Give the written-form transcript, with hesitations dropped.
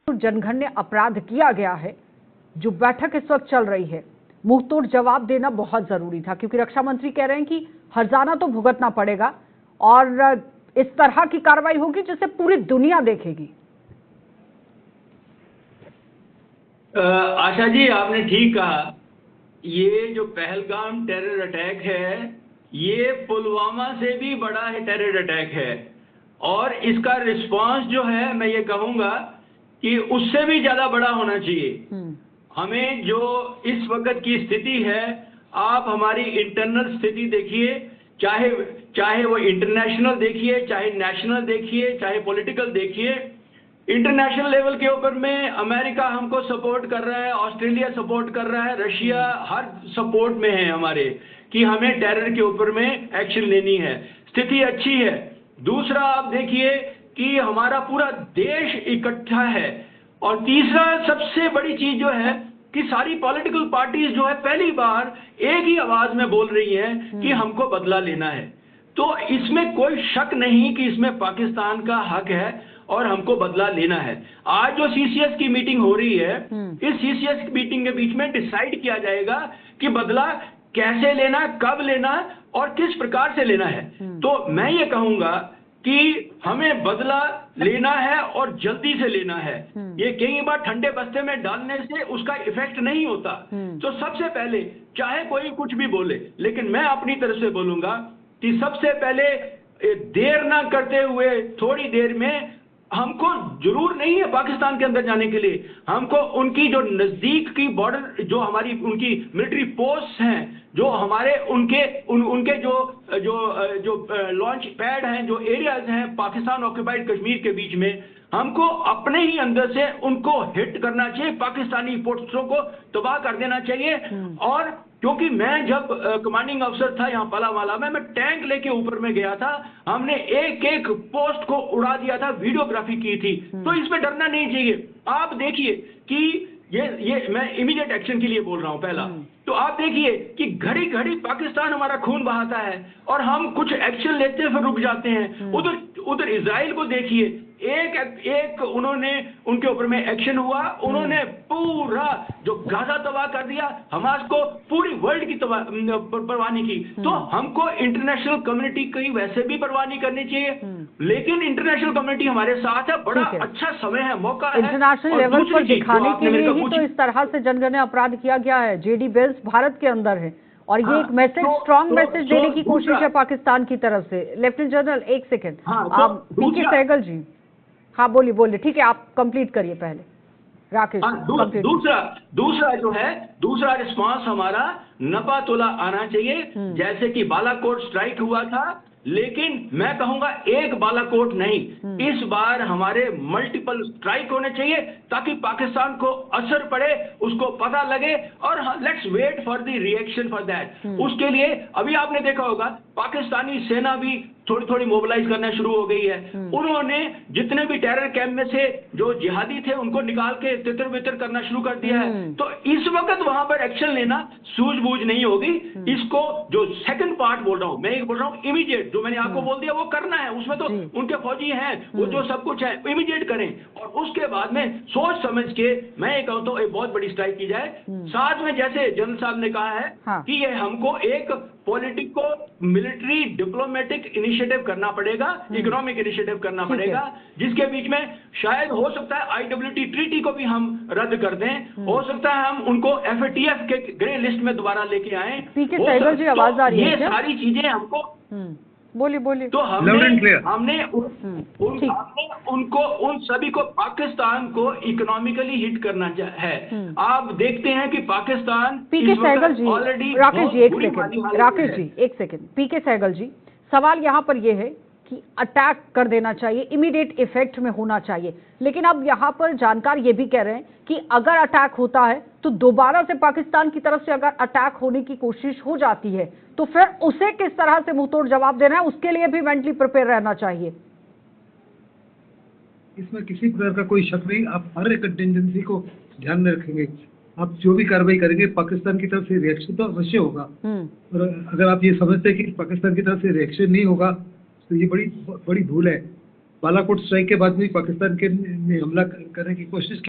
जनगणना अपराध किया गया है, जो बैठक इस वक्त चल रही है, मुंह तोड़ जवाब देना बहुत जरूरी था, क्योंकि रक्षा मंत्री कह रहे हैं कि हर्जाना तो भुगतना पड़ेगा और इस तरह की कार्रवाई होगी जिसे पूरी दुनिया देखेगी। आशा जी, आपने ठीक कहा। ये जो पहलगाम टेरर अटैक है, ये पुलवामा से भी बड़ा है टेरर अटैक है, और इसका रिस्पांस जो है, मैं ये कहूंगा कि उससे भी ज्यादा बड़ा होना चाहिए। हमें जो इस वक्त की स्थिति है, आप हमारी इंटरनल स्थिति देखिए, चाहे वो इंटरनेशनल देखिए, चाहे नेशनल देखिए, चाहे पॉलिटिकल देखिए। इंटरनेशनल लेवल के ऊपर में अमेरिका हमको सपोर्ट कर रहा है, ऑस्ट्रेलिया सपोर्ट कर रहा है, रशिया हर सपोर्ट में है हमारे, कि हमें टेरर के ऊपर में एक्शन लेनी है। स्थिति अच्छी है। दूसरा, आप देखिए कि हमारा पूरा देश इकट्ठा है। और तीसरा, सबसे बड़ी चीज जो है कि सारी पॉलिटिकल पार्टीज जो है पहली बार एक ही आवाज में बोल रही हैं कि हमको बदला लेना है। तो इसमें कोई शक नहीं कि इसमें पाकिस्तान का हक है और हमको बदला लेना है। आज जो सीसीएस की मीटिंग हो रही है, इस सीसीएस की मीटिंग के बीच में डिसाइड किया जाएगा कि बदला कैसे लेना, कब लेना और किस प्रकार से लेना है। तो मैं ये कहूंगा कि हमें बदला लेना है और जल्दी से लेना है। ये कई बार ठंडे बस्ते में डालने से उसका इफेक्ट नहीं होता। तो सबसे पहले, चाहे कोई कुछ भी बोले, लेकिन मैं अपनी तरफ से बोलूंगा कि सबसे पहले देर ना करते हुए थोड़ी देर में, हमको जरूर नहीं है पाकिस्तान के अंदर जाने के लिए, हमको उनकी जो नजदीक की बॉर्डर, जो हमारी उनकी मिलिट्री पोस्ट हैं, जो हमारे उनके जो लॉन्च पैड हैं, जो एरियाज हैं पाकिस्तान ऑक्यूपाइड कश्मीर के बीच में, हमको अपने ही अंदर से उनको हिट करना चाहिए, पाकिस्तानी पोस्टों को तबाह कर देना चाहिए। और क्योंकि मैं जब कमांडिंग अफसर था यहाँ पलावाला में, मैं टैंक लेके ऊपर में गया था, हमने एक एक पोस्ट को उड़ा दिया था, वीडियोग्राफी की थी। तो इसमें डरना नहीं चाहिए। आप देखिए कि ये मैं इमीडिएट एक्शन के लिए बोल रहा हूं। पहला तो आप देखिए कि घड़ी घड़ी पाकिस्तान हमारा खून बहाता है और हम कुछ एक्शन लेते हैं फिर रुक जाते हैं। उधर इजराइल को देखिए, एक उन्होंने उनके ऊपर में एक्शन हुआ, उन्होंने पूरा जो गाजा तबाह कर दिया, हमास को पूरी वर्ल्ड की परवाह नहीं की। तो हमको इंटरनेशनल कम्युनिटी की वैसे भी परवाह नहीं करनी चाहिए, लेकिन इंटरनेशनल कम्युनिटी हमारे साथ है। बड़ा अच्छा समय है, मौका है इंटरनेशनल लेवल पर दिखाने के लिए ही तो इस तरह से जनगणना अपराध किया गया है। जेडी बेल्स भारत के अंदर है और ये एक मैसेज, स्ट्रॉन्ग मैसेज देने की कोशिश है पाकिस्तान की तरफ से। लेफ्टिनेंट जनरल, एक सेकंड, पीके सहगल जी, हाँ बोलिए। ठीक है, आप कंप्लीट करिए पहले, राकेश। दूसरा जो है, दूसरा रिस्पांस हमारा नपा तोला आना चाहिए। जैसे कि बालाकोट स्ट्राइक हुआ था, लेकिन मैं कहूंगा एक बालाकोट नहीं, इस बार हमारे मल्टीपल स्ट्राइक होने चाहिए ताकि पाकिस्तान को असर पड़े, उसको पता लगे, और let's wait for the reaction for that. उसके लिए अभी आपने देखा होगा पाकिस्तानी सेना भी थोड़ी थोड़ी मोबिलाइज करना शुरू हो गई है। उन्होंने जितने भी टेरर कैंप में से जो जिहादी थे उनको निकाल के तितर बितर करना शुरू कर दिया है। तो इस वक्त वहां पर एक्शन लेना सूझबूझ नहीं होगी। इसको जो सेकंड पार्ट बोल रहा हूं, मैं एक बोल रहा हूं इमीडिएट, जो मैंने आपको बोल दिया वो करना है, उसमें तो उनके फौजी हैं, वो जो सब कुछ है इमीडिएट करें। और उसके बाद में सोच समझ के मैं ये कहूँ तो एक बहुत बड़ी स्ट्राइक की जाए। साथ में जैसे जनरल साहब ने कहा है कि ये हमको एक पॉलिटिको मिलिट्री डिप्लोमेटिक इनिशिएटिव करना पड़ेगा, इकोनॉमिक इनिशिएटिव करना पड़ेगा, जिसके बीच में शायद हो सकता है IWT ट्रीटी को भी हम रद्द कर दें, हो सकता है हम उनको FATF के ग्रे लिस्ट में दोबारा लेके आए। पीके सहगल जी, आवाज आ रही है? ये सारी चीजें हमको बोलिए। तो हमने उनको उन सभी को, पाकिस्तान को इकोनॉमिकली हिट करना है। आप देखते हैं कि पाकिस्तान, पीके सहगल जी, राकेश जी एक सेकंड, पीके सहगल जी, सवाल यहाँ पर यह है कि अटैक कर देना चाहिए, इमीडिएट इफेक्ट में होना चाहिए, लेकिन अब यहाँ पर जानकार ये भी कह रहे हैं कि अगर अटैक होता है तो दोबारा से पाकिस्तान की तरफ से अगर अटैक होने की कोशिश हो जाती है तो फिर उसे किस तरह से मुंहतोड़ जवाब देना है, उसके लिए भी मेंटली प्रिपेयर रहना चाहिए। इसमें किसी प्रकार का कोई शक नहीं। आप हर एक कंटिजेंसी को ध्यान में रखेंगे, आप जो भी कार्रवाई करेंगे पाकिस्तान की तरफ से रिएक्शन तो अवश्य होगा। और अगर आप ये समझते हैं कि पाकिस्तान की तरफ से रिएक्शन नहीं होगा तो ये बड़ी भूल है। बालाकोट स्ट्राइक के बाद भी पाकिस्तान के ने हमला करने की कोशिश की।